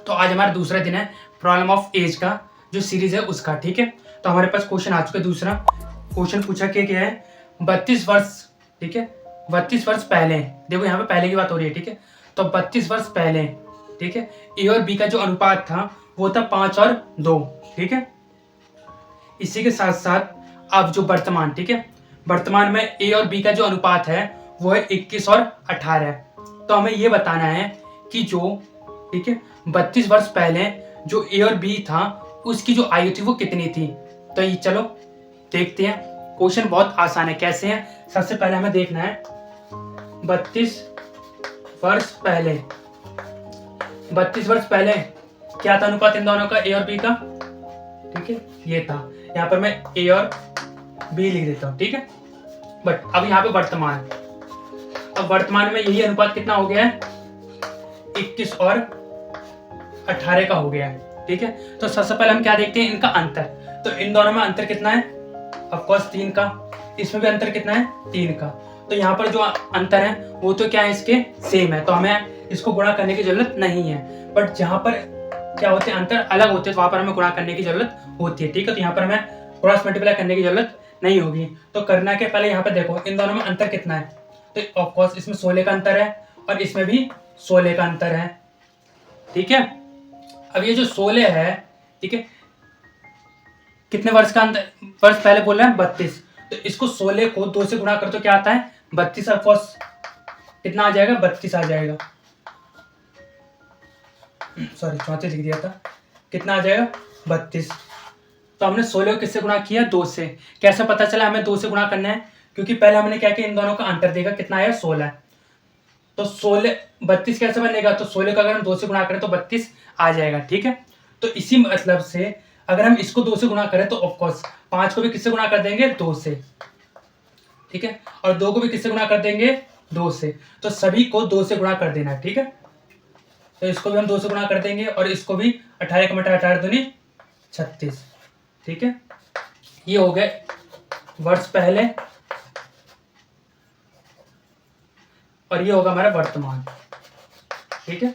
तो आज हमारा दूसरा दिन है प्रॉब्लम ऑफ एज का जो सीरीज है उसका। ठीक है, तो हमारे पास क्वेश्चन आ चुका है। दूसरा क्वेश्चन पूछा क्या है, 32 वर्ष, ठीक है, 32 वर्ष पहले, देखो यहाँ पे पहले की बात हो रही है। ठीक है, तो 32 वर्ष पहले, ठीक है, ए और बी का जो अनुपात था वो था 5 और 2। ठीक है, इसी के साथ साथ अब जो वर्तमान, ठीक है, वर्तमान में ए और बी का जो अनुपात है वो है 21 और 18। तो हमें ये बताना है कि जो, ठीक है, 32 वर्ष पहले जो ए और बी था उसकी जो आयु थी वो कितनी थी। तो ये चलो देखते हैं। क्वेश्चन बहुत आसान है। कैसे है, सबसे पहले हमें देखना है 32 वर्ष पहले, 32 वर्ष पहले क्या था अनुपात इन दोनों का, ए और बी का। ठीक है, ये था। यहाँ पर मैं ए और बी लिख देता हूँ। ठीक है, बट अब यहाँ पे वर्तमान, अब वर्तमान में यही अनुपात कितना हो गया है, 21 और 18 का हो गया है। ठीक है, तो सबसे पहले हम क्या देखते हैं, इनका अंतर। तो इन दोनों में अंतर कितना है, ऑफ कोर्स 3 का। इसमें भी अंतर कितना है, 3 का। तो यहाँ पर जो अंतर है वो तो क्या है, इसके सेम है, तो हमें इसको गुणा करने की जरूरत नहीं है। बट जहाँ पर क्या होते हैं, अंतर अलग होते हैं, तो वहां पर हमें गुणा करने की जरूरत होती है। ठीक है, तो यहाँ पर हमें क्रॉस मल्टीप्लाई करने की जरूरत नहीं होगी। तो करना के पहले यहाँ पे देखो इन दोनों में अंतर कितना है, तो ऑफ कोर्स इसमें 16 का अंतर है और इसमें भी 16 का अंतर है। ठीक है, अब ये जो 16 है, ठीक है, कितने वर्ष का अंतर, वर्ष पहले बोल रहे हैं 32, तो इसको 16 को 2 से गुणा कर तो क्या आता है 32। ऑफ कोर्स कितना आ जाएगा, 32 आ जाएगा, सॉरी 34 लिख दिया था, कितना आ जाएगा 32। तो हमने 16 को किससे गुणा किया, 2 से। कैसे पता चला हमें 2 से गुणा करना है, क्योंकि पहले हमने क्या किया, इन दोनों का अंतर देखा, कितना आया 16। तो 16 32 कैसे बनेगा, तो 16 का अगर हम 2 से गुणा करें तो 32 आ जाएगा। ठीक है, तो इसी मतलब से अगर हम इसको 2 से गुणा करें तो ऑफकोर्स 5 को भी किससे गुणा कर देंगे, 2 से। ठीक है, और 2 को भी किससे गुणा कर देंगे, 2 से। तो सभी को 2 से गुणा कर देना है। ठीक है, तो इसको भी हम 2 से गुणा कर देंगे और इसको भी 18 का मटा 18 दूनी 36। ठीक है, ये हो गए वर्ष पहले और ये होगा हमारा वर्तमान। ठीक है,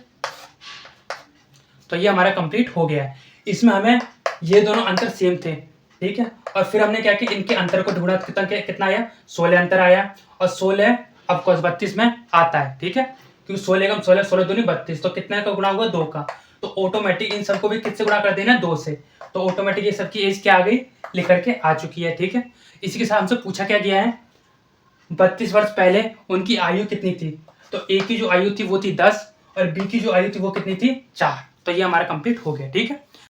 तो ये हमारा कंप्लीट हो गया है। इसमें हमें ये दोनों अंतर सेम थे। ठीक है, और फिर हमने क्या किया, इनके अंतर को ढूंढा, कितना आया, 16 अंतर आया, और 16 ऑफ कोर्स 32 में आता है। ठीक है, क्योंकि 16 का 16, 16 दूनी 32, तो कितने का गुणा हुआ, 2 का। तो ऑटोमेटिक इन सबको भी किससे गुणा कर देना, 2 से। तो ऑटोमेटिक ये सबकी एज क्या आ गई, लिख करके आ चुकी है। ठीक है, इसी के साथ हमसे पूछा क्या गया है, 32 वर्ष पहले उनकी आयु कितनी थी। तो ए की जो आयु थी वो थी 10 और बी की जो आयु थी वो कितनी थी, 4। तो ये हमारा कंप्लीट हो गया। ठीक है।